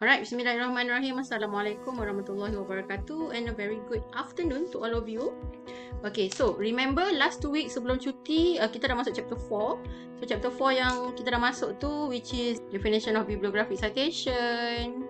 Alright, Bismillahirrahmanirrahim. Assalamualaikum warahmatullahi wabarakatuh and a very good afternoon to all of you. Okay, so remember last 2 weeks sebelum cuti kita dah masuk chapter 4. So chapter 4 yang kita dah masuk tu, which is definition of bibliographic citation.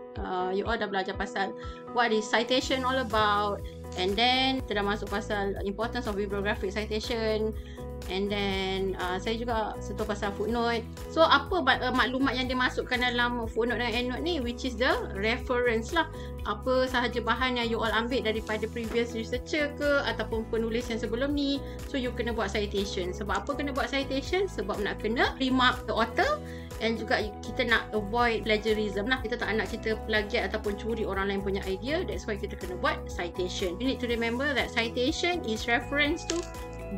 You all dah belajar pasal what is citation all about, and then kita dah masuk pasal importance of bibliographic citation. And then saya juga sentuh pasal footnote. So apa maklumat yang dimasukkan dalam footnote dan endnote ni, which is the reference lah. Apa sahaja bahan yang you all ambil daripada previous researcher ke ataupun penulis yang sebelum ni. So you kena buat citation. Sebab apa kena buat citation? Sebab nak kena remark the author, and juga kita nak avoid plagiarism lah. Kita tak nak kita plagiat ataupun curi orang lain punya idea. That's why kita kena buat citation. You need to remember that citation is reference to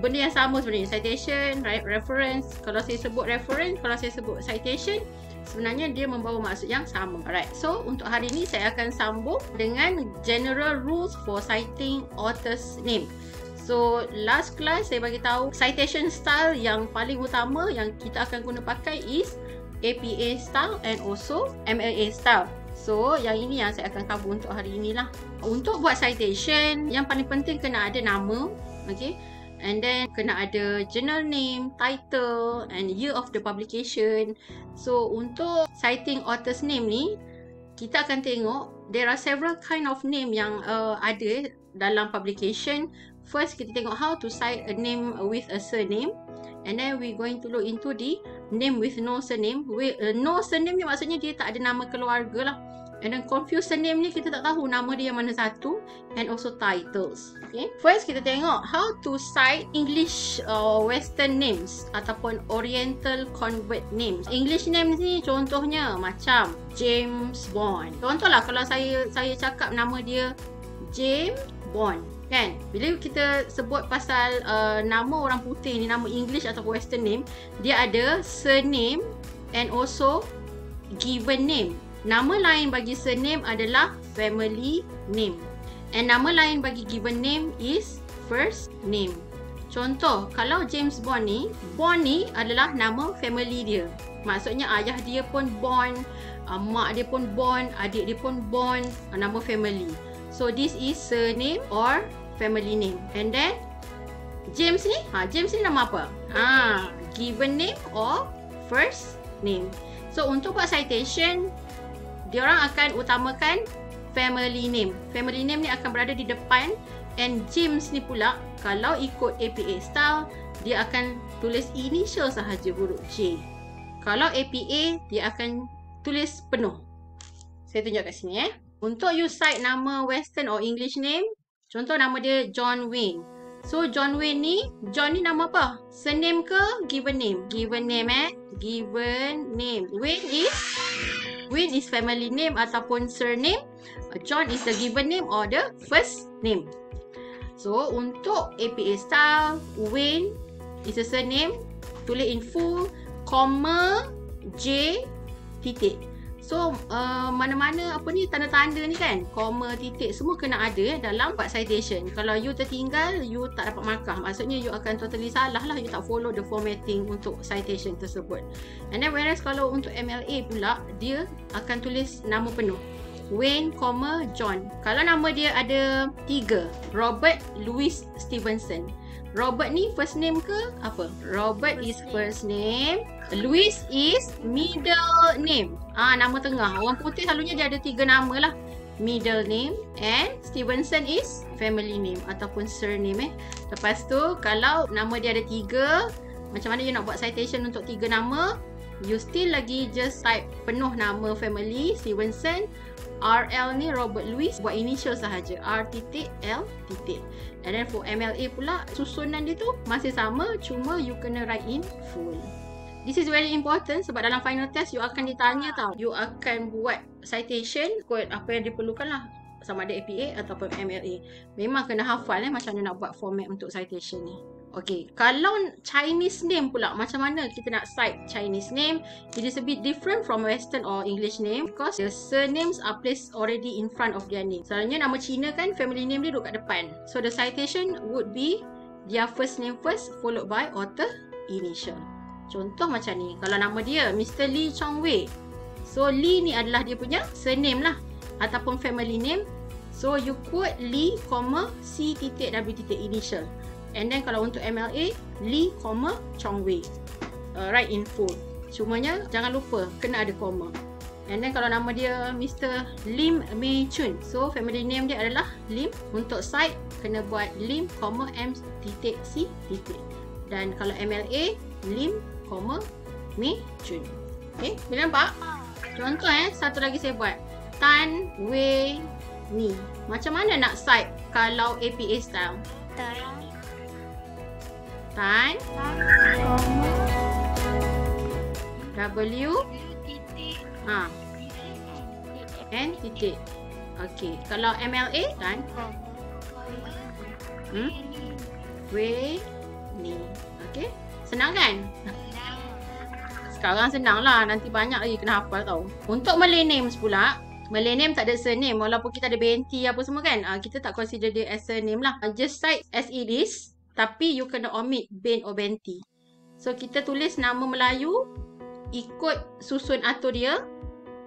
benda yang sama sebenarnya. Citation, reference. Kalau saya sebut reference, kalau saya sebut citation, sebenarnya dia membawa maksud yang sama. Alright, so untuk hari ini saya akan sambung dengan general rules for citing author's name. So last class saya bagi tahu citation style yang paling utama yang kita akan guna pakai is APA style and also MLA style. So yang ini yang saya akan cover untuk hari inilah. Untuk buat citation, yang paling penting kena ada nama, okay? And then kena ada journal name, title and year of the publication. So untuk citing author's name ni, kita akan tengok there are several kind of name yang ada dalam publication. First, kita tengok how to cite a name with a surname. And then we going to look into the name with no surname. No surname ni maksudnya dia tak ada nama keluarga lah. And then confused surname ni kita tak tahu nama dia yang mana satu. And also titles. Okay. First kita tengok how to cite English Western names ataupun Oriental convert names. English names ni contohnya macam James Bond. Contohlah kalau saya cakap nama dia James Bond, kan? Bila kita sebut pasal nama orang putih ni, nama English atau Western name, dia ada surname and also given name. Nama lain bagi surname adalah family name. And nama lain bagi given name is first name. Contoh, kalau James Bond ni adalah nama family dia. Maksudnya ayah dia pun Bond, mak dia pun Bond, adik dia pun Bond, nama family. So this is surname or family name. And then James ni nama apa? Given name or first name. So untuk buat citation, diorang akan utamakan family name. Family name ni akan berada di depan. And James ni pula, kalau ikut APA style, dia akan tulis initial sahaja, huruf J. Kalau APA, dia akan tulis penuh. Saya tunjuk kat sini Untuk you cite nama Western or English name, contoh nama dia John Wayne. So John Wayne ni, John ni nama apa? Surname ke given name? Given name Given name. Wayne is family name ataupun surname. John is the given name or the first name. So untuk APA style, Wayne is a surname, tulis in full, comma, J, titik. So mana-mana tanda-tanda ni kan, comma, titik, semua kena ada dalam buat citation. Kalau you tertinggal, you tak dapat markah. Maksudnya you akan totally salah lah, you tak follow the formatting untuk citation tersebut. And then whereas kalau untuk MLA pula, dia akan tulis nama penuh, Wayne, John. Kalau nama dia ada 3, Robert Louis Stevenson. Robert ni first name ke apa? Robert is first name, Louis is middle name. Nama tengah. Orang putih selalunya dia ada 3 nama lah. Middle name, and Stevenson is family name ataupun surname Lepas tu kalau nama dia ada 3, macam mana you nak buat citation untuk 3 nama? You still lagi just type penuh nama family Stevenson. RL ni Robert Louis, buat initial sahaja, R.L. And then for MLA pula, susunan dia tu masih sama, cuma you kena write in full. This is very important sebab dalam final test you akan ditanya tau. You akan buat citation ikut apa yang diperlukan lah, sama ada APA ataupun MLA. Memang kena hafal macam mana nak buat format untuk citation ni. Okay, kalau Chinese name pula, macam mana kita nak cite Chinese name? It is a bit different from Western or English name because the surnames are placed already in front of their name. Selalunya nama Cina kan, family name dia duduk kat depan. So the citation would be their first name first, followed by author initial. Contoh macam ni, kalau nama dia Mr. Lee Chong Wei, So Lee ni adalah dia punya surname lah ataupun family name. So you quote Lee, C titik W titik initial. And then kalau untuk MLA, Lee, Chong Wei. Write in full. Cumanya jangan lupa kena ada koma. And then kalau nama dia Mr. Lim Mei Chun, so family name dia adalah Lim. Untuk site kena buat Lim, M titik C titik. Dan kalau MLA, Lim, Mei Chun. Okay, boleh nampak? Contoh satu lagi saya buat. Tan Wei Ni. Macam mana nak site kalau APA style? Tan W N titik. Okey, kalau MLA Tan Wei Ni. Okey, senang kan? Sekarang senang lah, nanti banyak lagi kena hafal tau. Untuk Malay names pula, Malay name tak ada surname. Walaupun kita ada BNT apa semua kan, kita tak consider dia as surname lah. Just cite as it is, tapi you kena omit Ben or Benti. So kita tulis nama Melayu ikut susun atur dia,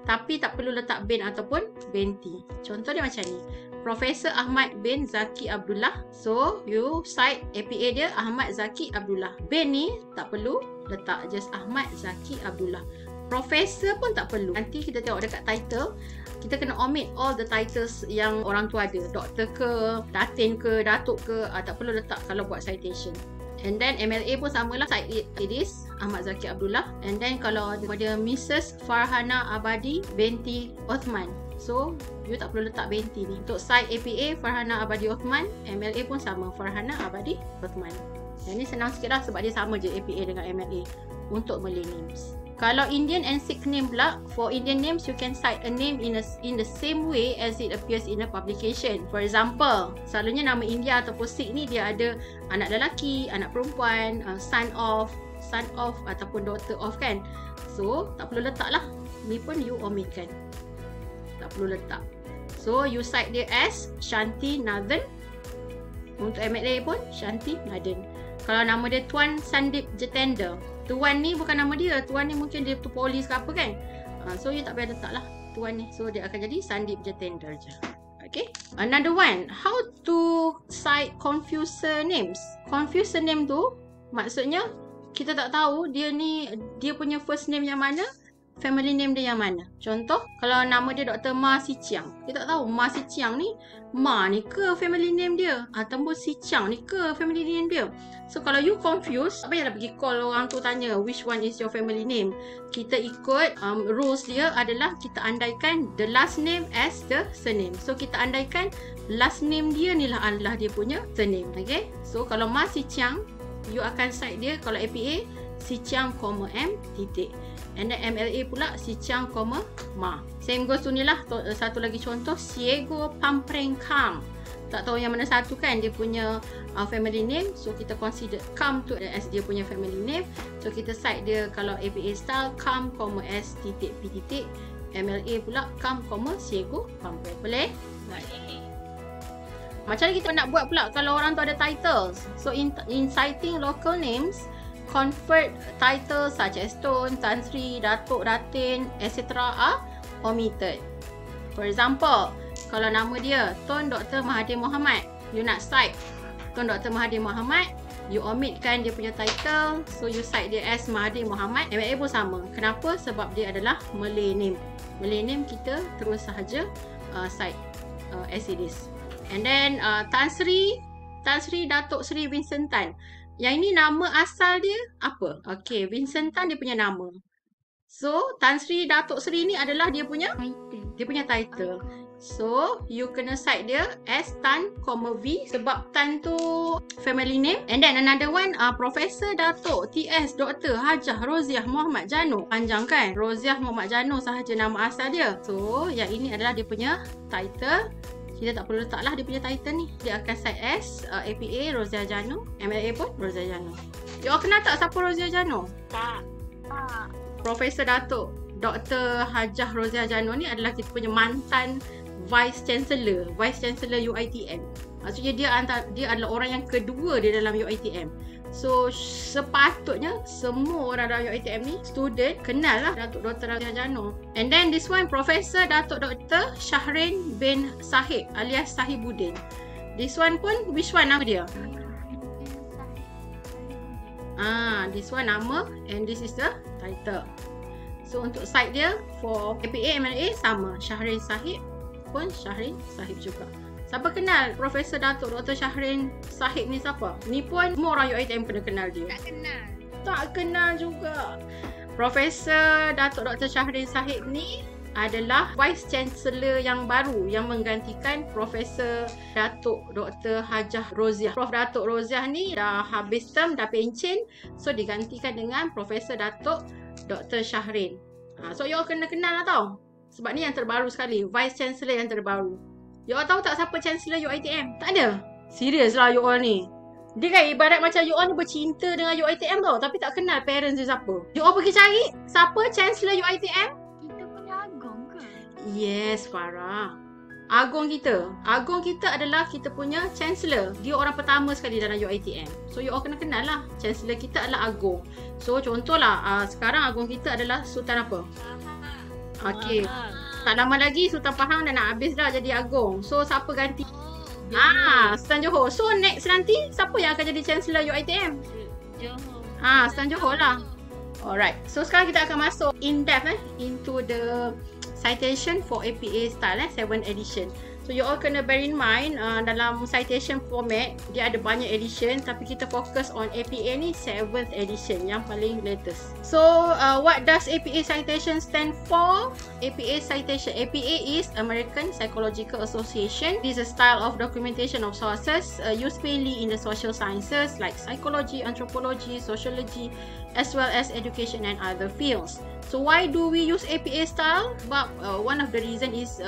tapi tak perlu letak Ben ataupun Benti. Contoh dia macam ni, Profesor Ahmad bin Zaki Abdullah. So you cite APA dia Ahmad Zaki Abdullah. Ben ni tak perlu letak, just Ahmad Zaki Abdullah. Profesor pun tak perlu. Nanti kita tengok dekat title, kita kena omit all the titles yang orang tu ada. Doktor ke, Datin ke, Datuk ke, tak perlu letak kalau buat citation. And then MLA pun samalah, cite it is Ahmad Zaki Abdullah. And then kalau dia Mrs. Farhana Abadi binti Othman, so you tak perlu letak binti ni. Untuk cite APA Farhana Abadi Othman, MLA pun sama, Farhana Abadi Othman. Yang ni senang sikit lah sebab dia sama je APA dengan MLA untuk Malay names. Kalau Indian and Sikh name pula, for Indian names you can cite a name in the same way as it appears in a publication. For example, selalunya nama India ataupun Sikh ni dia ada anak lelaki, anak perempuan, son of ataupun daughter of kan. So tak perlu letak lah. Ni pun you omitkan. Tak perlu letak. So you cite dia as Shanti Nathan. Untuk MLA pun Shanti Nathan. Kalau nama dia Tuan Sandip Jitender, Tuan ni bukan nama dia. Tuan ni mungkin dia tu polis ke apa kan. So you tak payah letak lah Tuan ni. So dia akan jadi Sandip Jitender je. Okay. Another one, how to cite confuser names. Confuser name tu maksudnya kita tak tahu dia punya first name yang mana, family name dia yang mana. Contoh, kalau nama dia Dr. Ma Si Chiang, kita tak tahu Ma Si Chiang ni, Ma ni ke family name dia, ataupun Si Chiang ni ke family name dia. So kalau you confused, tak payahlah pergi call orang tu tanya which one is your family name. Kita ikut rules dia adalah kita andaikan the last name as the surname. So kita andaikan last name dia ni lah adalah dia punya surname. Okay, so kalau Ma Si Chiang, you akan cite dia kalau APA Si Chiang, M titik. And then MLA pula Si Chiang, Ma. Same goes to ni lah. Satu lagi contoh, Siego Pampreng Kam. Tak tahu yang mana satu kan dia punya family name. So kita consider Kam tu as dia punya family name. So kita cite dia kalau APA style Kam, S titik P titik. MLA pula Kam, Siego Pampreng. Boleh? Right. Macam mana kita nak buat pula kalau orang tu ada titles? So in citing local names, convert titles such as Tun, Tan Sri, Datuk, Datin, etc. are omitted. For example, kalau nama dia Tun Dr. Mahathir Mohamad, you nak cite Tun Dr. Mahathir Mohamad, you omitkan dia punya title, so you cite dia as Mahathir Mohamad. MLA pun sama. Kenapa? Sebab dia adalah Malay name. Malay name kita terus sahaja cite as it is. And then Tan Sri Datuk Sri Vincent Tan. Yang ini nama asal dia apa? Okay, Vincent Tan dia punya nama. So, Tan Sri Datuk Sri ni adalah dia punya title. So, you kena cite dia as Tan, V sebab Tan tu family name. And then another one, Profesor Datuk TS Dr. Hajah Roziah Muhammad Jano. Panjang kan? Roziah Muhammad Jano sahaja nama asal dia. So, yang ini adalah dia punya title. Kita tak perlu letak lah dia punya title ni. Dia akan cite as APA Roziah Jano. MLA pun Roziah Jano. You all kenal tak siapa Roziah Jano? Tak. Profesor Datuk Dr. Hajah Roziah Jano ni adalah kita punya mantan Vice Chancellor UiTM. Maksudnya dia adalah orang yang kedua di dalam UiTM. So sepatutnya semua orang dalam UiTM ni student kenal lah Datuk Dr. Razia Jano. And then this one Profesor Datuk Dr. Shahrin bin Sahib alias Sahibuddin. This one pun which one nama dia? This one nama and this is the title. So untuk site dia for APA MLA sama, Shahrin Sahib pun Shahrin Sahib juga. Siapa kenal Profesor Datuk Dr. Shahrin Sahib ni siapa? Ni pun semua orang UiTM kena kenal dia. Tak kenal juga. Profesor Datuk Dr. Shahrin Sahib ni adalah Vice Chancellor yang baru yang menggantikan Profesor Datuk Dr. Hajah Roziah. Prof Datuk Roziah ni dah habis term, dah pencen, so digantikan dengan Profesor Datuk Dr. Shahrin. So you all kena kenal lah tau. Sebab ni yang terbaru sekali, Vice Chancellor yang terbaru. You all tahu tak siapa Chancellor UiTM? Tak ada. Serius lah you all ni. Dia kan ibarat macam you all ni bercinta dengan UiTM tau, tapi tak kenal parents dia siapa. You all pergi cari siapa Chancellor UiTM? Yes, Farah. Agong kita adalah kita punya Chancellor. Dia orang pertama sekali dalam UiTM. So you all kena kenal lah. Chancellor kita adalah Agong. So contohlah sekarang Agong kita adalah Sultan apa? Okey. Tak lama lagi Sultan Pahang dah nak habis dah jadi Agong. So siapa ganti? Sultan Johor. So next nanti siapa yang akan jadi Chancellor UiTM? Johor. Sultan Johor lah. Alright. So sekarang kita akan masuk in depth into the citation for APA style 7th edition. So you all kena bear in mind dalam citation format dia ada banyak edition, tapi kita fokus on APA ni 7th edition yang paling latest. So what does APA citation stand for? APA citation, APA is American Psychological Association. This is a style of documentation of sources used mainly in the social sciences like psychology, anthropology, sociology, as well as education and other fields. So why do we use APA style? But one of the reason is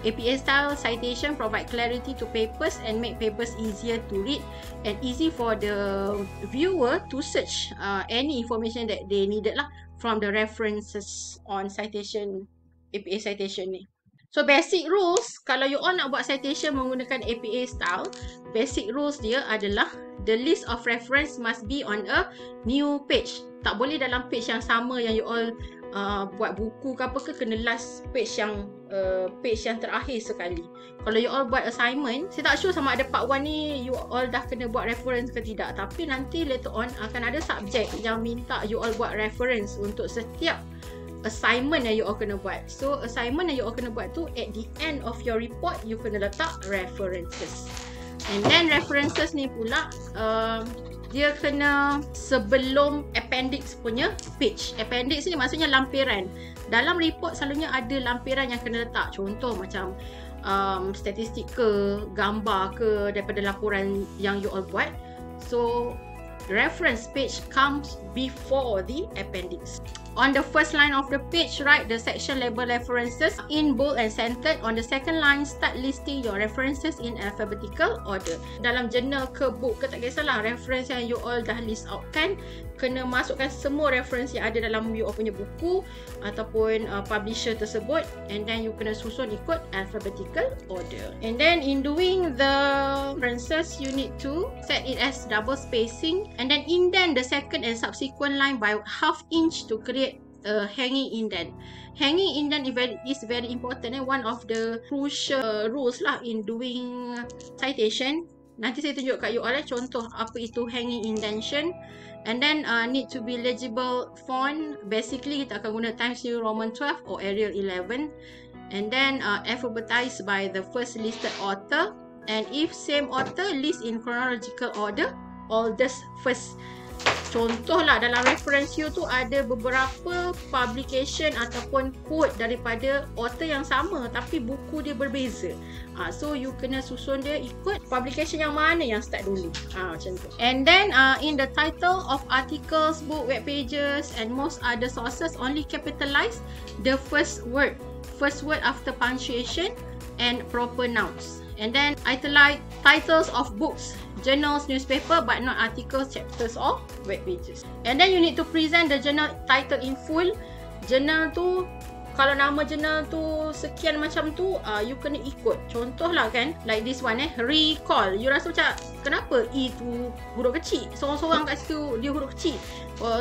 APA style citation provide clarity to papers and make papers easier to read and easy for the viewer to search any information that they needed lah from the references on citation, APA citation ni. So basic rules, kalau you all nak buat citation menggunakan APA style, basic rules dia adalah the list of reference must be on a new page. Tak boleh dalam page yang sama yang you all buat buku ke apa ke, kena last page yang terakhir sekali. Kalau you all buat assignment, saya tak sure sama ada part 1 ni you all dah kena buat reference ke tidak, tapi nanti later on akan ada subjek yang minta you all buat reference untuk setiap assignment yang you all kena buat. So assignment yang you all kena buat tu at the end of your report you kena letak references. And then references ni pula dia kena sebelum appendix punya page. Appendix ni maksudnya lampiran. Dalam report selalunya ada lampiran yang kena letak. Contoh macam statistik ke, gambar ke daripada laporan yang you all buat. So reference page comes before the appendix. On the first line of the page, write the section label references in bold and centered. On the second line, start listing your references in alphabetical order. Dalam journal ke book ke tak kisahlah, reference yang you all dah list out kan, kena masukkan semua reference yang ada dalam you all punya buku ataupun publisher tersebut, and then you kena susun ikut alphabetical order. And then in doing the references, you need to set it as double spacing and then indent the second and subsequent line by ½ inch to create a hanging indent. Hanging indent is very important and one of the crucial rules lah in doing citation. Nanti saya tunjuk kat you all contoh apa itu hanging indentation. And then need to be legible font. Basically kita akan guna Times New Roman 12 or Arial 11. And then alphabetized by the first listed author. And if same author, list in chronological order, oldest first. Contoh lah dalam reference you tu ada beberapa publication ataupun quote daripada author yang sama tapi buku dia berbeza. So you kena susun dia ikut publication yang mana yang start dulu. Macam tu. And then in the title of articles, book, web pages and most other sources only capitalize the first word after punctuation and proper nouns. And then italize titles of books, journals, newspaper, but not articles, chapters or web pages. And then you need to present the journal title in full. Journal tu kalau nama jurnal tu sekian macam tu, you kena ikut. Contohlah kan, like this one recall. You rasa macam kenapa E tu huruf kecil, seorang-seorang kat situ dia huruf kecil,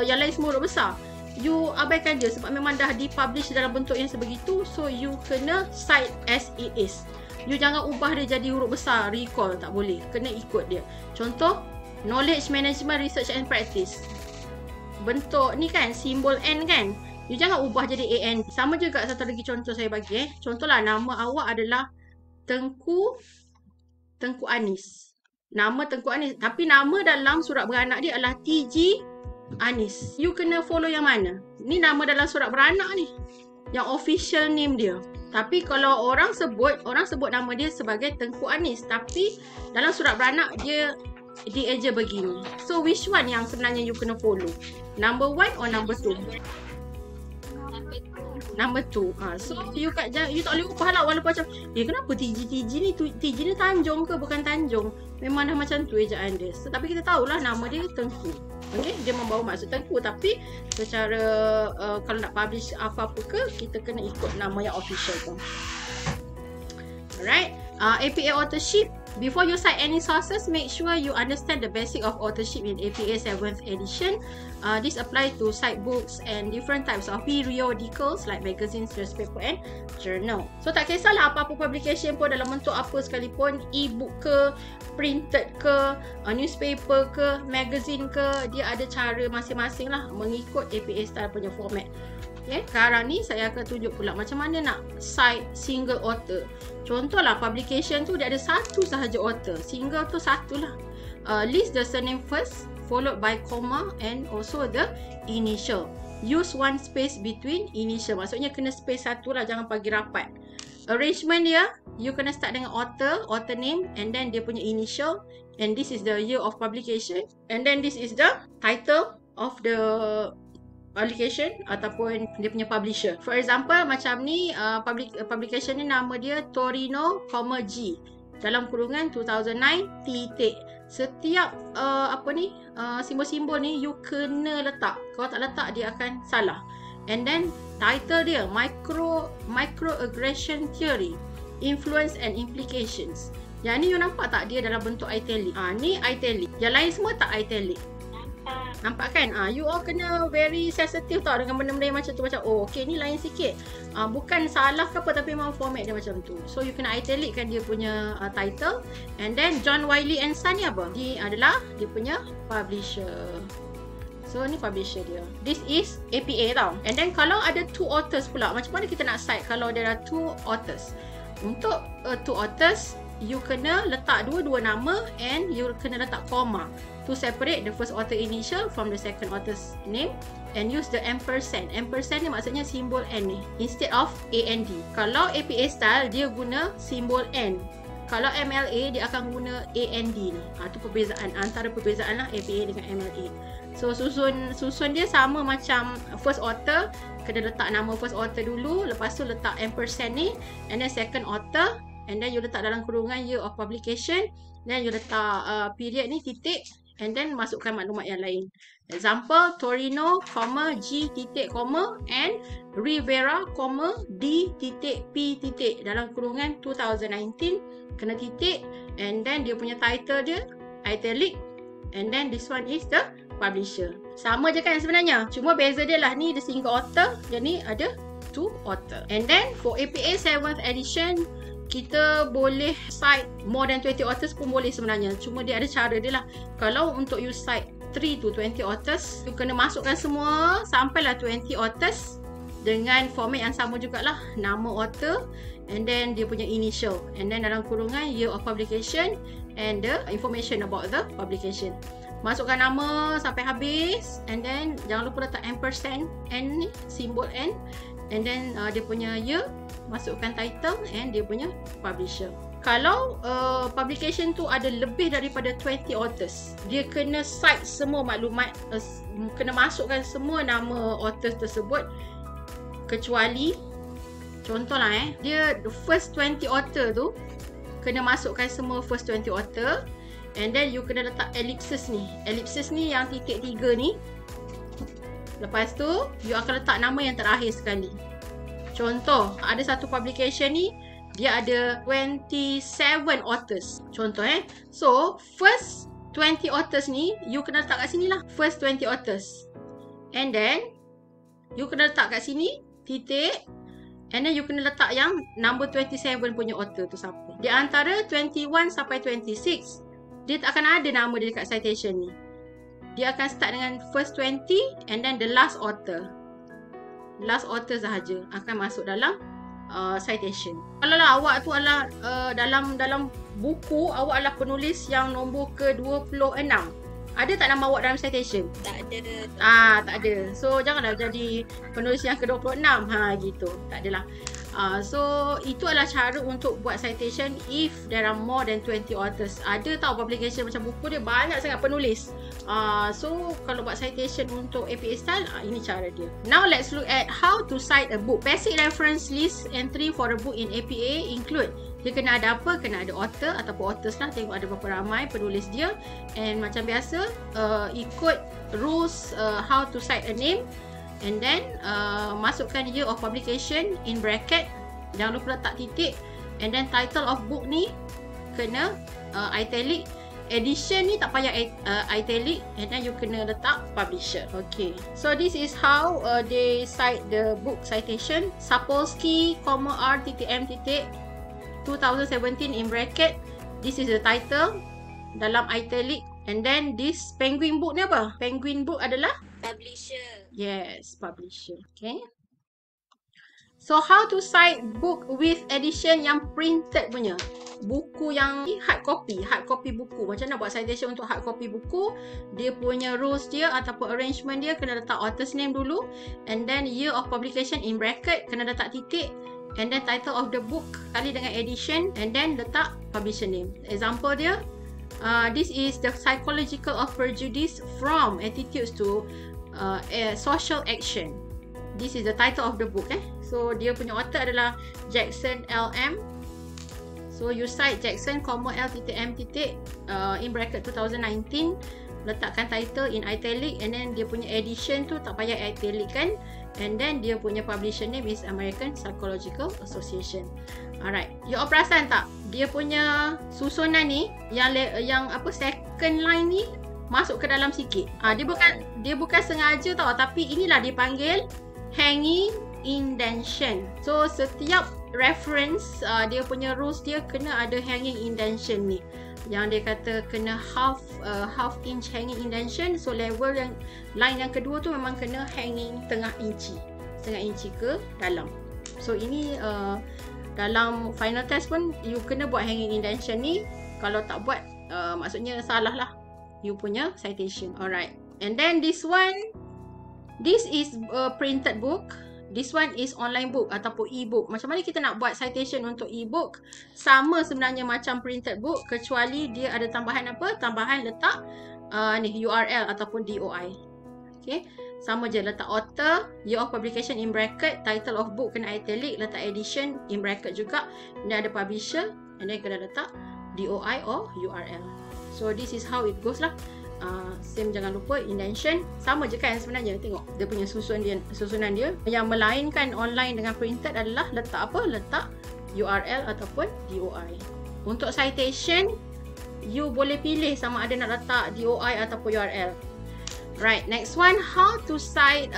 yang lain semua huruf besar. You abaikan je sebab memang dah dipublish dalam bentuk yang sebegitu. So you kena cite as it is. You jangan ubah dia jadi huruf besar recall, tak boleh. Kena ikut dia. Contoh, knowledge management research and practice. Bentuk ni kan, simbol N kan, you jangan ubah jadi AN. Sama juga satu lagi contoh saya bagi Contohlah nama awak adalah Tengku Anis. Nama Tengku Anis, tapi nama dalam surat beranak dia adalah TG Anis. You kena follow yang mana? Ni nama dalam surat beranak ni, yang official name dia. Tapi kalau orang sebut nama dia sebagai Tengku Anis, tapi dalam surat beranak dia dieja begini. So which one yang sebenarnya you kena follow? Number 1 or number 2? Number 2. So you tak boleh ubah lah, walaupun macam kenapa TG ni TG ni Tanjung ke bukan Tanjung. Memang dah macam tu ejaan dia. So, tapi kita tahulah nama dia Tengku. Okay? Dia membawa maksud Tengku, tapi secara kalau nak publish apa-apa ke, kita kena ikut nama yang official tu. Alright. APA authorship. Before you cite any sources, make sure you understand the basic of authorship in APA 7th edition. This applies to cite books and different types of periodicals like magazines, newspaper and journal. So tak kisahlah apa-apa publication pun dalam bentuk apa sekalipun, e-book ke, printed ke, newspaper ke, magazine ke, dia ada cara masing-masing lah mengikut APA style punya format. Okay, sekarang ni saya akan tunjuk pula macam mana nak cite single author. Contohlah publication tu dia ada satu sahaja author. Single tu satulah. List the surname first, followed by comma and also the initial. Use one space between initial. Maksudnya kena space satu lah, jangan bagi rapat. Arrangement dia, you kena start dengan author name, and then dia punya initial, and this is the year of publication, and then this is the title of the publication ataupun dia punya publisher. For example, macam ni, publication ni nama dia Torino, G. Dalam kurungan 2009 titik. Setiap simbol-simbol ni you kena letak. Kalau tak letak dia akan salah. And then title dia Microaggression Theory, Influence and Implications. Yang ni you nampak tak dia dalam bentuk italic? Ni italic. Yang lain semua tak italic. Nampak kan? You all kena very sensitive tau dengan benda-benda yang macam tu. Macam okay ni lain sikit. Bukan salah ke apa, tapi memang format dia macam tu. So you kena italic kan dia punya title. And then John Wiley & Son ni apa? Dia adalah dia punya publisher. So ni publisher dia. This is APA tau. And then kalau ada 2 authors pula, macam mana kita nak cite kalau there are 2 authors? Untuk 2 authors, you kena letak dua-dua nama and you kena letak comma to separate the first author initial from the second author's name, and use the ampersand. Ampersand ni maksudnya simbol N ni instead of AND. Kalau APA style dia guna simbol N. Kalau MLA dia akan guna AND ni. Tu perbezaan antara perbezaan lah APA dengan MLA. So susun dia sama macam first author, kena letak nama first author dulu, lepas tu letak ampersand ni, and then second author, and then you letak dalam kurungan year of publication, then you letak period ni titik, and then masukkan maklumat yang lain. Example, Torino, G, and Rivera, D, P, dalam kurungan 2019, kena titik, and then dia punya title dia italic, and then this one is the publisher. Sama je kan sebenarnya, cuma beza dia lah, ni the single author, dan ni ada 2 author. And then for APA 7th edition, kita boleh cite more than 20 authors pun boleh sebenarnya. Cuma dia ada cara dia lah. Kalau untuk you cite 3 to 20 authors, you kena masukkan semua sampailah 20 authors dengan format yang sama jugalah. Nama author, and then dia punya initial, and then dalam kurungan year of publication and the information about the publication. Masukkan nama sampai habis, and then jangan lupa letak ampersand N ni, simbol N, and then dia punya year, masukkan title and dia punya publisher. Kalau publication tu ada lebih daripada 20 authors, dia kena cite semua maklumat, kena masukkan semua nama authors tersebut, kecuali contohlah dia the first 20 author tu kena masukkan semua first 20 author, and then you kena letak ellipsis ni. Ellipsis ni yang titik 3 ni. Lepas tu you akan letak nama yang terakhir sekali. Contoh, ada satu publication ni, dia ada 27 authors. Contoh So, first 20 authors ni, you kena letak kat sini lah. First 20 authors. And then, you kena letak kat sini, titik. And then, you kena letak yang number 27 punya author tu siapa. Di antara 21 sampai 26, dia tak akan ada nama dia dekat citation ni. Dia akan start dengan first 20 and then the last author. Last author sahaja akan masuk dalam citation. Kalau lah awak tu adalah dalam buku awak adalah penulis yang nombor ke-26, ada tak nama awak dalam citation? Tak ada. Tak ada. So janganlah jadi penulis yang ke-26 gitu. Tak adalah. So itu adalah cara untuk buat citation if there are more than 20 authors. Ada tau publication macam buku dia banyak sangat penulis. So kalau buat citation untuk APA style, ini cara dia. Now let's look at how to cite a book. Basic reference list entry for a book in APA include, dia kena ada apa? Kena ada author ataupun authors lah. Tengok ada berapa ramai penulis dia. And macam biasa, ikut rules how to cite a name. And then masukkan year of publication in bracket. Jangan lupa letak titik. And then title of book ni kena italic. Edition ni tak payah italic. And then you kena letak publisher. Okay. So this is how they cite the book citation. Sapolsky, R.M. 2017 in bracket. This is the title dalam italic. And then this penguin book ni apa? Penguin book adalah Publisher. yes, publisher. Okay. So how to cite book with edition yang printed punya? Buku yang hard copy buku. Macam mana buat citation untuk hard copy buku? Dia punya rules dia ataupun arrangement dia kena letak author's name dulu, and then year of publication in bracket, kena letak titik, and then title of the book kali dengan edition, and then letak publisher name. Example dia, this is the psychological of prejudice from attitudes to social action. This is the title of the book. So dia punya author adalah Jackson LM. So you cite Jackson, L.M. In bracket 2019. Letakkan title in italic, and then dia punya edition tu tak payah italic kan. And then dia punya publisher name is American Psychological Association. Alright, you all perasan tak? Dia punya susunan ni yang apa second line ni masuk ke dalam sikit. Dia bukan sengaja tau, tapi inilah dipanggil hanging indentation. So setiap reference dia punya rules dia kena ada hanging indentation ni. Yang dia kata kena half inch hanging indentation. So level yang line yang kedua tu memang kena hanging setengah inci ke dalam. So ini dalam final test pun you kena buat hanging indentation ni. Kalau tak buat maksudnya salah lah you punya citation. Alright. And then this is a printed book. This one is online book ataupun e-book. Macam mana kita nak buat citation untuk e-book? Sama sebenarnya macam printed book, kecuali dia ada tambahan apa? Tambahan letak URL ataupun DOI. Okay. Sama je, letak author, year of publication in bracket, title of book kena italic, letak edition in bracket juga. Dan ada publisher, and then kena letak DOI or URL. So this is how it goes lah. Same, jangan lupa indentation. Sama je kan sebenarnya. Tengok dia punya susunan dia. Yang melainkan online dengan printed adalah letak apa? Letak URL ataupun DOI. Untuk citation, you boleh pilih sama ada nak letak DOI ataupun URL. Right, next one, how to cite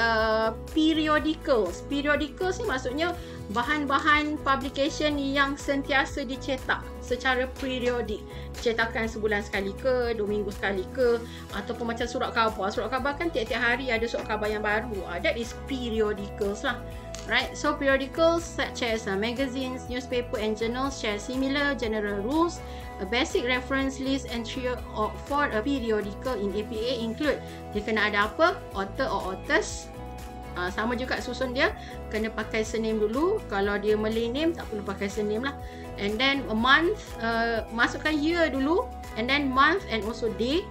periodicals. Periodicals ni maksudnya bahan-bahan publication yang sentiasa dicetak secara periodik. Cetakan sebulan sekali ke, 2 minggu sekali ke, ataupun macam surat khabar. Surat khabar kan tiap-tiap hari ada surat khabar yang baru. That is periodicals lah. Right, so periodicals such as magazines, newspaper and journals share similar general rules. A basic reference list entry for a periodical in APA include, dia kena ada apa? Author or authors. Sama juga susun dia, kena pakai surname dulu. Kalau dia Malay name tak perlu pakai surname lah. And then a month, masukkan year dulu, and then month and also day.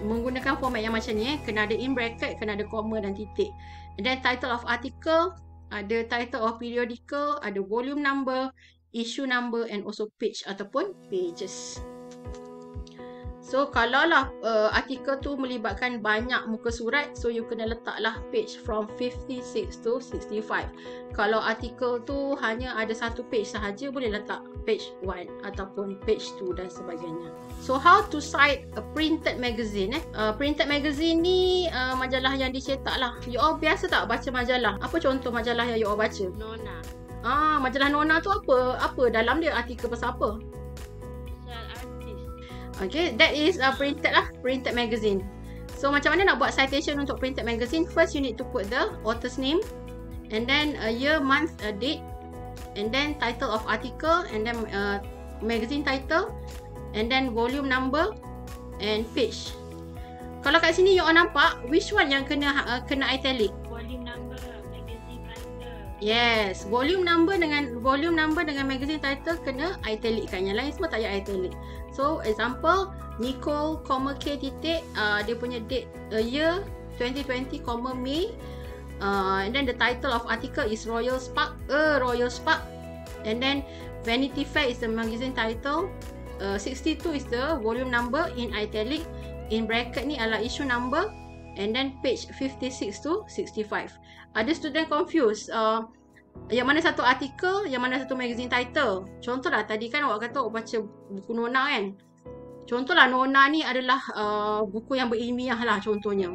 Menggunakan format yang macam ni, kena ada in bracket, kena ada comma dan titik. And then title of article, ada title of periodical, ada volume number, issue number and also page ataupun pages. So kalau lah artikel tu melibatkan banyak muka surat, so you kena letaklah page from 56 to 65. Kalau artikel tu hanya ada satu page sahaja, boleh letak page 1 ataupun page 2 dan sebagainya. So how to cite a printed magazine? Printed magazine ni majalah yang dicetak lah. You all biasa tak baca majalah? Apa contoh majalah yang you all baca? Nona. Majalah Nona tu apa? Apa dalam dia, artikel pasal apa? Okay, that is printed lah, printed magazine. So macam mana nak buat citation untuk printed magazine? First you need to put the author's name, and then a year, month, a date, and then title of article, and then magazine title, and then volume number and page. Kalau kat sini you all nampak which one yang kena italic? Volume number, magazine title. Yes, volume number dengan magazine title kena italic kan. Yang lain semua tak payah italic. So example, Nicole, K titik, dia punya date year 2020, May, and then the title of article is Royal Spark, Royal Spark, and then Vanity Fair is the magazine title, 62 is the volume number in italic, in bracket ni adalah issue number, and then page 56 to 65. Ada student confused, yang mana satu artikel, yang mana satu magazine title. Contohlah tadi kan awak kata awak baca buku Nona kan. Contohlah Nona ni adalah buku yang berilmiah lah contohnya.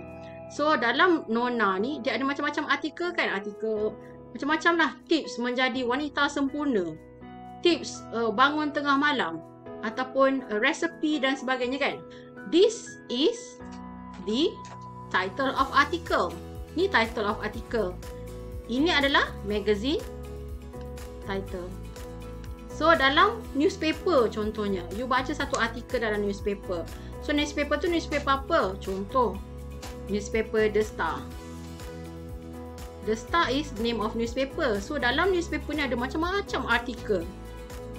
So dalam Nona ni dia ada macam-macam artikel kan. Artikel macam-macam lah. Tips menjadi wanita sempurna, tips bangun tengah malam, ataupun resepi dan sebagainya kan. This is the title of article. Ni title of article. Ini adalah magazine title. So dalam newspaper contohnya, you baca satu artikel dalam newspaper. So newspaper tu newspaper apa? Contoh, newspaper The Star. The Star is the name of newspaper. So dalam newspaper ni ada macam-macam artikel.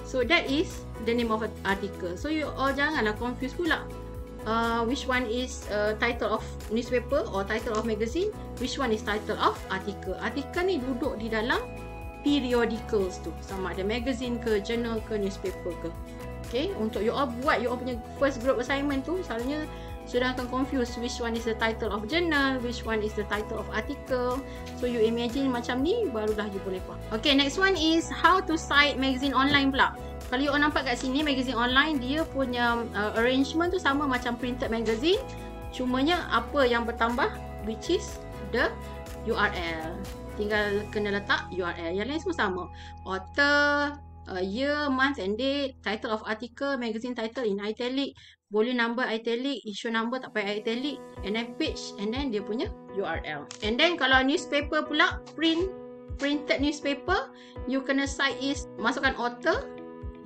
So that is the name of article. So you all janganlah confuse pula. Which one is title of newspaper or title of magazine, which one is title of article. Artikel ni duduk di dalam periodicals tu, sama ada magazine ke, journal ke, newspaper ke. Okay, untuk you all buat you all punya first group assignment tu, selalunya sudah akan confuse which one is the title of journal, which one is the title of article. So you imagine macam ni, barulah you boleh faham. Okay, next one is how to cite magazine online pula. Kalau you all nampak kat sini, magazine online dia punya arrangement tu sama macam printed magazine, cumanya apa yang bertambah, which is the URL. Tinggal kena letak URL. Yang lain semua sama. Author, year, month and date, title of article, magazine title in italic, volume number italic, issue number tak payah italic, and then page, and then dia punya URL. And then kalau newspaper pula, printed newspaper, you kena cite is masukkan author,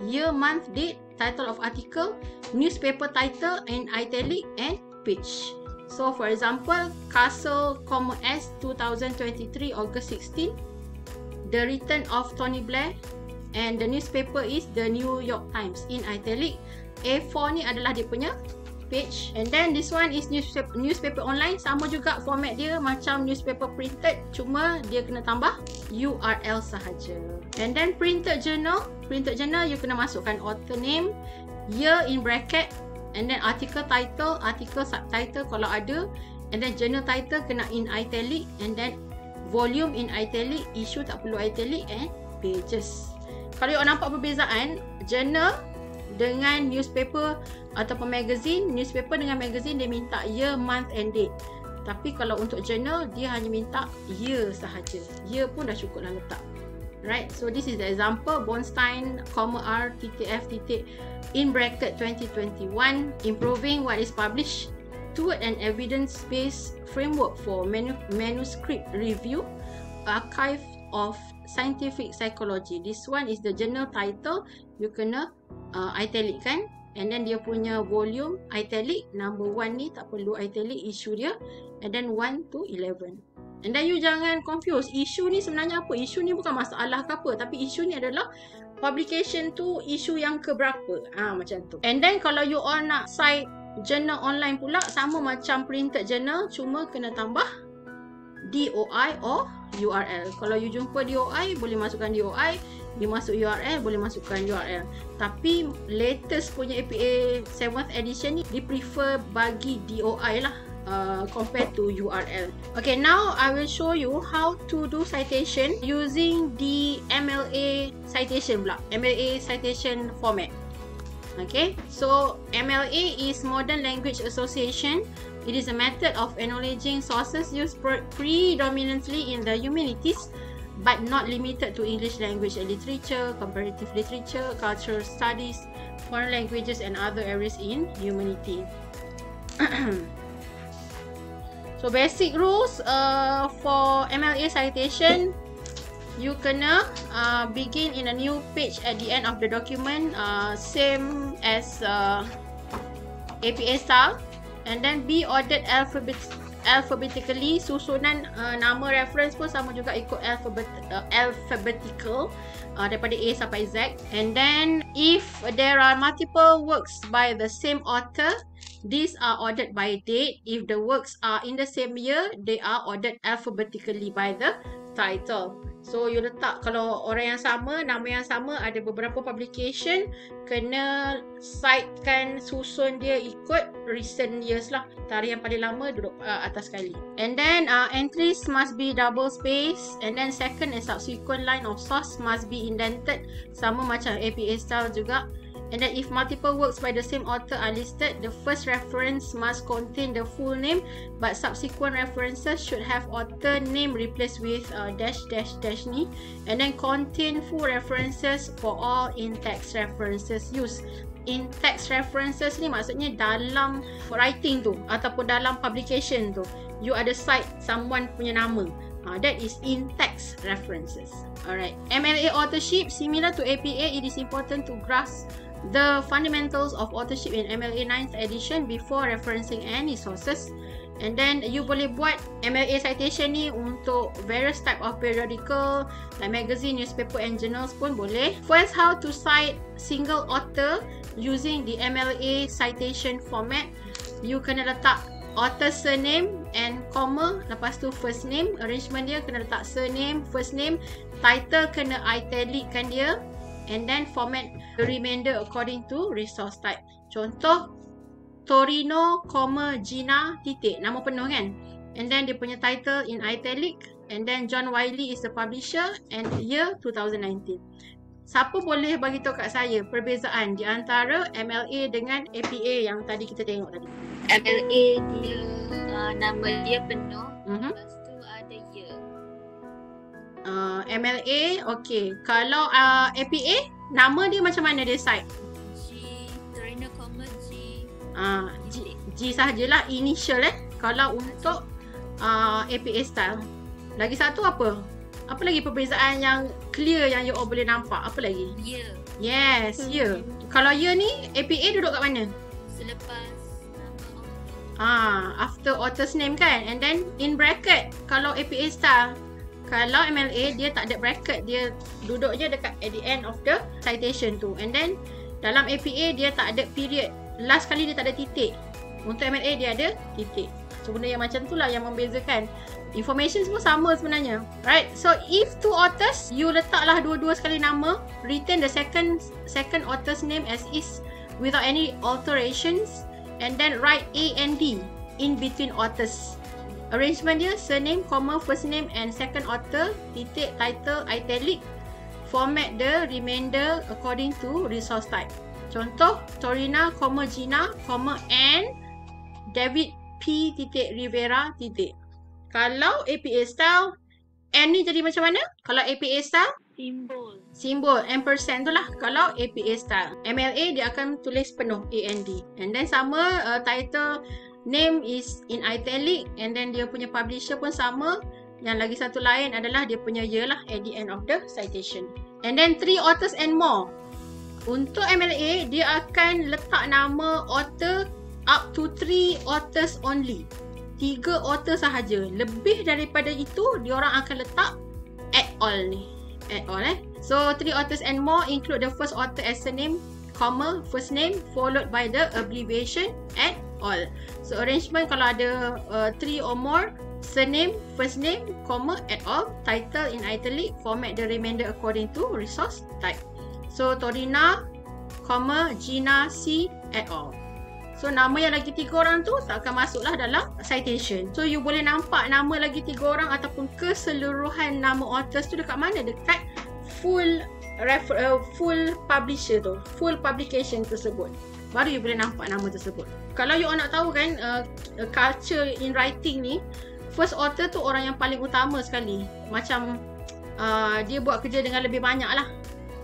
year, month, date, title of article, newspaper title in italic, and page. So for example, Castle, S 2023 August 16, The Return of Tony Blair, and the newspaper is the New York Times in italic. A4 ni adalah dia punya page. And then this one is newspaper online, sama juga format dia macam newspaper printed, cuma dia kena tambah URL sahaja. And then printed journal you kena masukkan author name, year in bracket, and then article title, article subtitle kalau ada, and then journal title kena in italic, and then volume in italic, issue tak perlu italic, and pages. Kalau you nampak perbezaan journal dengan newspaper ataupun magazine, newspaper dengan magazine dia minta year, month and date. Tapi kalau untuk journal dia hanya minta year sahaja. Year pun dah cukup lah letak. Right, so this is the example. Bornstein, R, TTF, in bracket 2021, improving what is published toward an evidence-based framework for manuscript review, archive of scientific psychology. This one is the journal title, you kena italic kan, and then dia punya volume italic, number 1 ni tak perlu italic, issue dia, and then 1 to 11. And then you jangan confuse, issue ni sebenarnya apa? Issue ni bukan masalah ke apa, tapi issue ni adalah publication tu issue yang keberapa. Macam tu. And then kalau you all nak cite journal online pula, sama macam printed journal, cuma kena tambah DOI or URL. Kalau you jumpa DOI, boleh masukkan DOI. Dia masuk URL, boleh masukkan URL. Tapi latest punya APA 7th edition ni, dia prefer bagi DOI lah compared to URL. Okay, now I will show you how to do citation using the MLA citation pula. MLA citation format. Okay, so MLA is Modern Language Association. It is a method of acknowledging sources used predominantly in the humanities, but not limited to English language and literature, comparative literature, cultural studies, foreign languages, and other areas in humanity. So basic rules for MLA citation, you kena begin in a new page at the end of the document, same as APA style, and then be ordered alphabetically. Susunan nama reference pun sama juga, ikut alphabetical daripada A sampai Z. And then if there are multiple works by the same author, these are ordered by date. If the works are in the same year, they are ordered alphabetically by the title. So you letak, kalau orang yang sama, nama yang sama, ada beberapa publication, kena citekan susun dia ikut recent years lah. Tarikh yang paling lama duduk atas sekali. And then entries must be double space, and then second and subsequent line of source must be indented, sama macam APA style juga. And then if multiple works by the same author are listed, the first reference must contain the full name, but subsequent references should have author name replaced with dash dash dash ni, and then contain full references for all in-text references used. In-text references ni maksudnya dalam writing tu ataupun dalam publication tu, you ada cite someone punya nama. That is in-text references. Alright. MLA authorship, similar to APA, it is important to grasp the fundamentals of authorship in MLA 9th edition before referencing any sources. And then you boleh buat MLA citation ni untuk various type of periodical like magazine, newspaper and journals pun boleh. First, how to cite single author using the MLA citation format. You kena letak author surname and comma, lepas tu first name. Arrangement dia kena letak surname, first name, title kena italic kan dia, and then format the remainder according to resource type. Contoh Torino, Gina, titik, nama penuh kan, and then dia punya title in italic, and then John Wiley is the publisher and year 2019. Siapa boleh bagi tahu kat saya perbezaan di antara MLA dengan APA yang tadi kita tengok tadi? MLA dia nama dia penuh, lepas tu ada year. MLA, okay. Kalau APA, nama dia macam mana dia cite? Torino, G. G sahajalah, initial kalau untuk APA style. Lagi satu apa? Apa lagi perbezaan yang clear yang you all boleh nampak? Apa lagi? Year. Yes, year. Kalau year ni, APA duduk kat mana? Selepas nama author. After author's name kan? And then in bracket, kalau APA style. Kalau MLA, dia tak ada bracket. Dia duduknya dekat at the end of the citation tu. And then dalam APA, dia tak ada period. Last kali dia tak ada titik. Untuk MLA, dia ada titik. So benda yang macam tu lah yang membezakan. Information semua sama sebenarnya. Right? So if two authors, you letaklah dua-dua sekali nama. Retain the second author's name as is without any alterations. And then write A and D in between authors. Arrangement dia surname, comma, first name and second author, titik, title, italic. Format the remainder according to resource type. Contoh Torina, Gina, and David P. Rivera. Kalau APA style, N ni jadi macam mana? Kalau APA style, simbol ampersand tu lah. Kalau APA style, MLA dia akan tulis penuh AND. And then sama title, name is in italic, and then dia punya publisher pun sama. Yang lagi satu lain adalah dia punya year lah at the end of the citation. And then 3 authors and more. Untuk MLA, dia akan letak nama author up to 3 authors only. 3 author sahaja. Lebih daripada itu, diorang akan letak at all ni. At all So 3 authors and more include the first author as surname, comma, first name, followed by the abbreviation at all. So arrangement kalau ada 3 or more, surname, first name, comma, et al. Title in italic, format the remainder according to resource type. So Torina, comma, Gina C, et al. So nama yang lagi 3 orang tu tak akan masuklah dalam citation. So you boleh nampak nama lagi 3 orang ataupun keseluruhan nama authors tu dekat mana? Dekat full publisher tu, full publication tersebut. Baru you boleh nampak nama tersebut. Kalau you nak tahu kan culture in writing ni, first author tu orang yang paling utama sekali. Macam dia buat kerja dengan lebih banyak lah,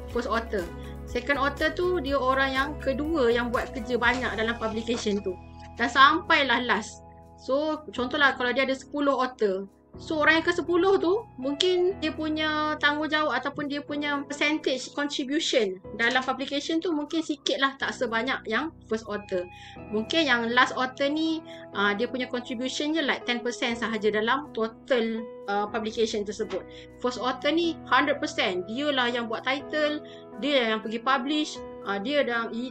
first author. Second author tu dia orang yang kedua yang buat kerja banyak dalam publication tu. Dan sampailah last. So contohlah kalau dia ada 10 author, so orang yang ke-10 tu mungkin dia punya tanggungjawab ataupun dia punya percentage contribution dalam publication tu mungkin sikit lah, tak sebanyak yang first author. Mungkin yang last author ni dia punya contribution je like 10% sahaja dalam total publication tersebut. First author ni 100%, dia lah yang buat title, dia yang pergi publish, dia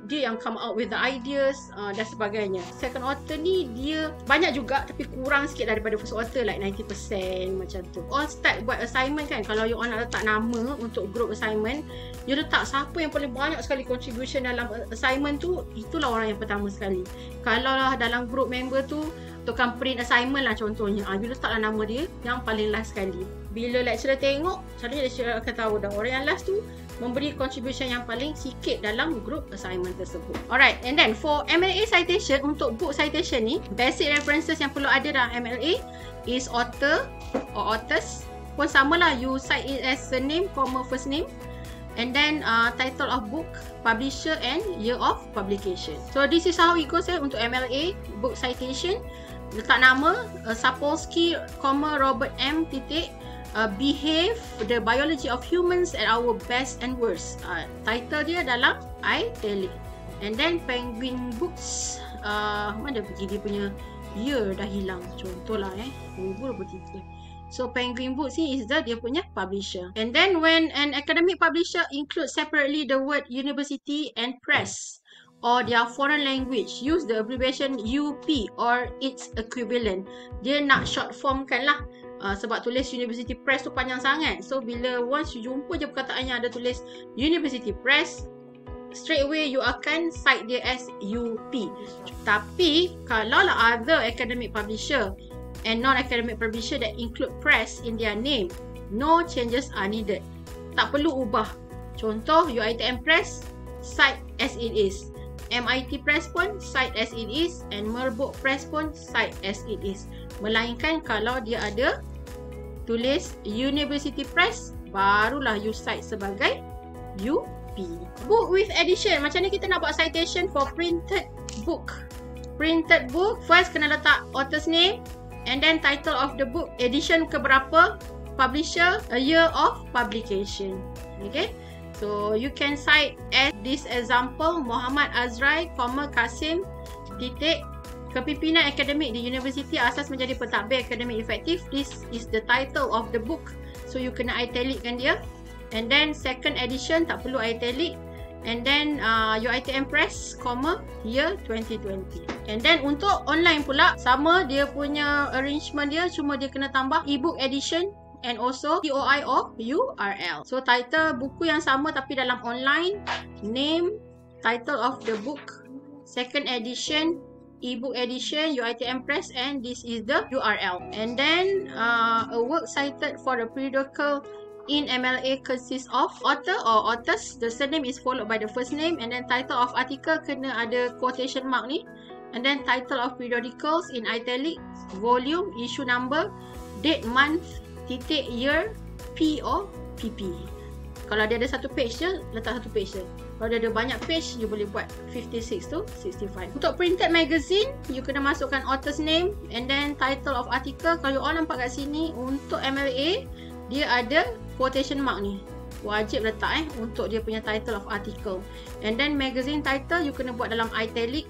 yang come out with the ideas dan sebagainya. Second author ni dia banyak juga tapi kurang sikit daripada first author, like 90% macam tu. All start buat assignment kan, kalau you nak letak nama untuk group assignment, you letak siapa yang paling banyak sekali contribution dalam assignment tu, itulah orang yang pertama sekali. Kalau lah dalam group member tu tukang print assignment lah contohnya, you letaklah nama dia yang paling last sekali. Bila lecturer tengok, selalunya lecturer akan tahu dah orang yang last tu memberi contribution yang paling sikit dalam group assignment tersebut. Alright, and then for MLA citation, untuk book citation ni, basic references yang perlu ada dalam MLA is author or authors. Pun samalah, you cite it as surname, comma, first name, and then title of book, publisher and year of publication. So this is how it goes untuk MLA book citation. Letak nama Sapolsky, Robert M. Behave the Biology of Humans at Our Best and Worst. Title dia dalam italic. And then Penguin Books, mana pergi dia punya year dah hilang. Contohlah 2023. So Penguin Books ni is dia punya publisher. And then when an academic publisher includes separately the word university and press or their foreign language, use the abbreviation UP or its equivalent. Dia nak short form kan lah. Sebab tulis University Press tu panjang sangat. So bila once you jumpa je perkataan yang ada tulis University Press, straight away you akan cite dia as UP. Tapi kalau lah other academic publisher and non-academic publisher that include press in their name, no changes are needed. Tak perlu ubah. Contoh UiTM Press, cite as it is. MIT Press pun cite as it is, and Merbuk Press pun cite as it is. Melainkan kalau dia ada tulis University Press, barulah you cite sebagai UP. Book with edition. Macam ni kita nak buat citation for printed book. Printed book, first kena letak author's name and then title of the book, edition keberapa, publisher, a year of publication. Okay, so you can cite as this example, Muhammad Azrai, Kasim, Kepimpinan Akademik di Universiti asas menjadi pentadbir akademik efektif. This is the title of the book, so you kena italickan dia. And then second edition tak perlu italic. And then UiTM Press, year 2020. And then untuk online pula sama, dia punya arrangement dia, cuma dia kena tambah ebook edition and also POI of URL. So title buku yang sama tapi dalam online, name, title of the book, second edition, ebook edition, UiTM Press, and this is the URL. And then a work cited for the periodical in MLA consists of author or authors. The surname is followed by the first name, and then title of article kena ada quotation mark ni, and then title of periodicals in italic, volume, issue number, date, month, titik, year, P or PP. Kalau dia ada satu page je, letak satu page je. Kalau dia ada banyak page, you boleh buat 56 to 65. Untuk printed magazine, you kena masukkan author's name and then title of article. Kalau you all nampak kat sini, untuk MLA, dia ada quotation mark ni. Wajib letak untuk dia punya title of article. And then magazine title, you kena buat dalam italic.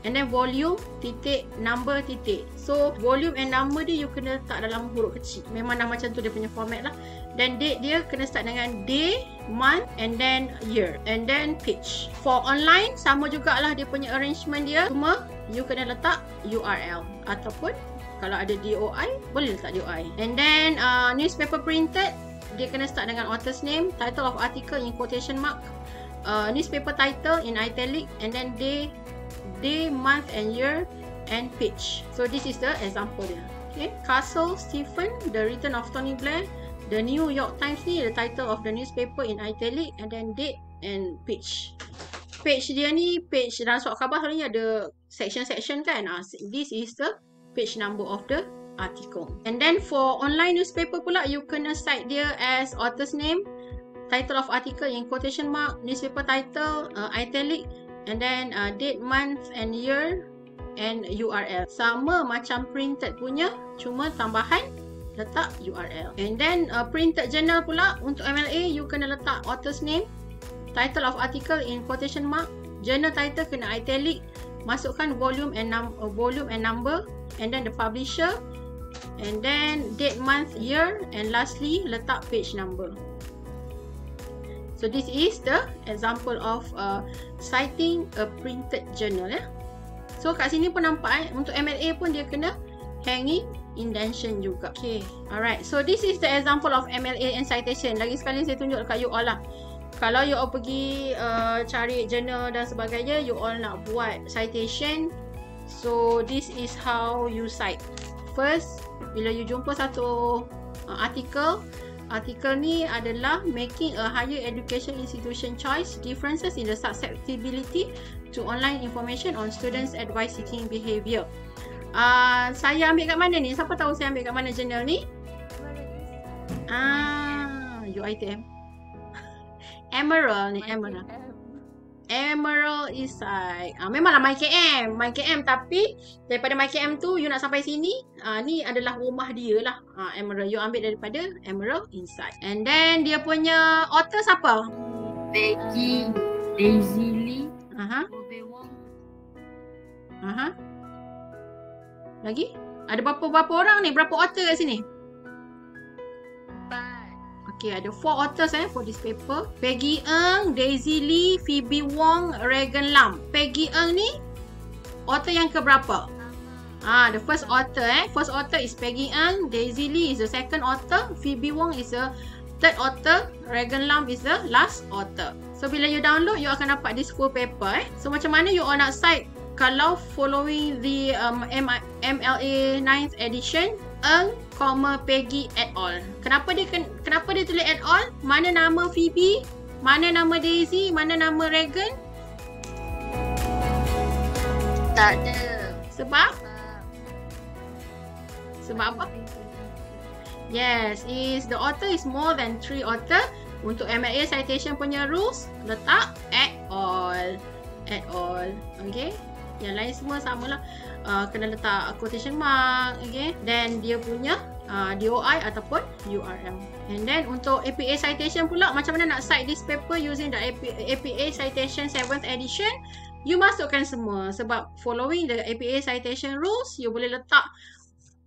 And then volume, titik, number, titik. So volume and number dia you kena letak dalam huruf kecil. Memang dah macam tu dia punya format lah. Dan date dia kena start dengan day, month, and then year. And then page. For online, sama jugalah dia punya arrangement dia. Cuma you kena letak URL ataupun Kalau ada DOI, boleh letak DOI. And then newspaper printed, dia kena start dengan author's name, title of article in quotation mark, newspaper title in italic, and then day, month and year, and page. So this is the example dia. Okay. Castle Stephen, The Return of Tony Blair. The New York Times ni, the title of the newspaper in italic, and then date and page. Page dia ni, page dalam surat khabar selalunya ada section-section kan. This is the page number of the article. And then for online newspaper pula, you kena cite dia as author's name, title of article in quotation mark, newspaper title, italic, and then date, month and year, and URL. Sama macam printed punya, cuma tambahan letak URL. And then printed journal pula, untuk MLA you kena letak author's name, title of article in quotation mark, journal title kena italic, masukkan volume and number, and then the publisher, and then date, month, year, and lastly letak page number. So this is the example of citing a printed journal ya. So kat sini pun nampak untuk MLA pun dia kena hanging indentation juga. Okay, alright. So this is the example of MLA and citation. Lagi sekali saya tunjuk dekat you all lah. Kalau you all pergi cari journal dan sebagainya, you all nak buat citation. So this is how you cite. First, bila you jumpa satu artikel ni adalah making a higher education institution choice, differences in the susceptibility to online information on students' advice seeking behaviour. Saya ambil kat mana ni? Siapa tahu saya ambil kat mana journal ni? UiTM. Emerald ni, Emerald Eastside. Memanglah MyKM, tapi daripada MyKM tu you nak sampai sini, ni adalah rumah dia lah. Emerald, you ambil daripada Emerald Eastside. And then dia punya author siapa? Peggy, Daisy Lee, Bobby Wong. Lagi? Ada berapa orang ni? Berapa author kat sini? 4. Okay, ada 4 authors for this paper. Peggy Ng, Daisy Lee, Phoebe Wong, Regan Lam. Peggy Ng ni author yang keberapa? The first author First author is Peggy Ng, Daisy Lee is the second author, Phoebe Wong is the third author, Regan Lam is the last author. So bila you download, you akan dapat this full paper So macam mana you all nak cite kalau following the MLA 9th edition, Ng, Peggy et al. Kenapa dia tulis et al? Mana nama Phoebe? Mana nama Daisy? Mana nama Regan? Tak ada. Sebab apa? Yes, the author is more than 3 author. Untuk MLA citation punya rules, letak et al. Okay. Yang lain semua samalah. Kena letak quotation mark, okay. Then dia punya DOI ataupun URL. And then untuk APA citation pula, macam mana nak cite this paper using the APA citation 7th edition? You masukkan semua sebab following the APA citation rules, you boleh letak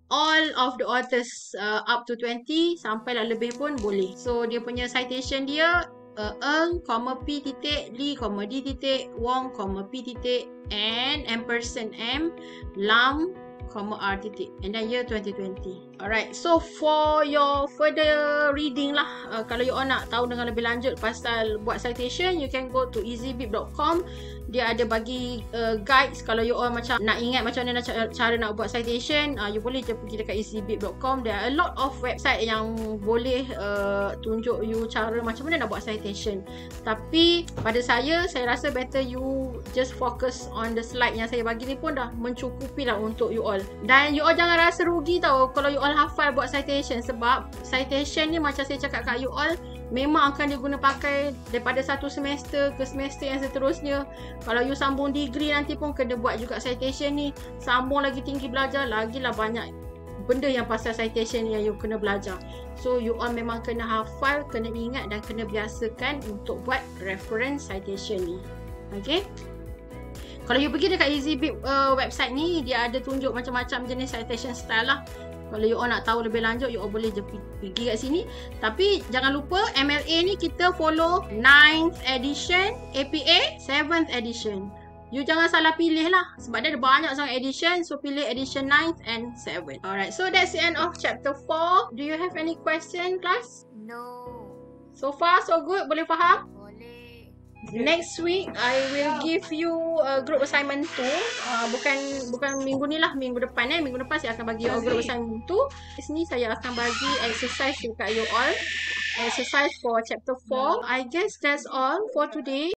all of the authors up to 20 sampailah lebih pun boleh. So dia punya citation dia Ng, P titik, Lee, D titik, Wong, P titik, and ampersand M, Lam, R titik, and then year 2020. Alright, so for your further reading lah, kalau you all nak tahu dengan lebih lanjut pasal buat citation, you can go to easybib.com. Dia ada bagi guides. Kalau you all macam nak ingat macam mana cara nak buat citation, you boleh je pergi dekat easybib.com. There are a lot of website yang boleh tunjuk you cara macam mana nak buat citation. Tapi pada saya rasa better you just focus on the slide yang saya bagi ni pun dah mencukupi lah untuk you all. Dan you all jangan rasa rugi tau kalau you all hafal buat citation, sebab citation ni macam saya cakap kat you all, memang akan diguna pakai daripada satu semester ke semester yang seterusnya. Kalau you sambung degree nanti pun kena buat juga citation ni. Sambung lagi tinggi belajar, lagilah banyak benda yang pasal citation yang you kena belajar. So you all memang kena hafal, kena ingat dan kena biasakan untuk buat reference citation ni. Okay. Kalau you pergi dekat EasyBib website ni, dia ada tunjuk macam-macam jenis citation style lah. Kalau you all nak tahu lebih lanjut, you all boleh je pergi kat sini. Tapi jangan lupa MLA ni kita follow 9th edition, APA 7th edition. You jangan salah pilih lah. Sebab dia ada banyak sangat edition. So, pilih edition 9th and 7th. Alright, so that's the end of chapter 4. Do you have any question, class? No. So far, so good? Boleh faham? Boleh. Next week, I will give you a group assignment 2. Bukan minggu ni lah, minggu depan. Minggu depan saya akan bagi you group assignment 2. Di sini saya akan bagi exercise dekat you all. Exercise for chapter 4. I guess that's all for today.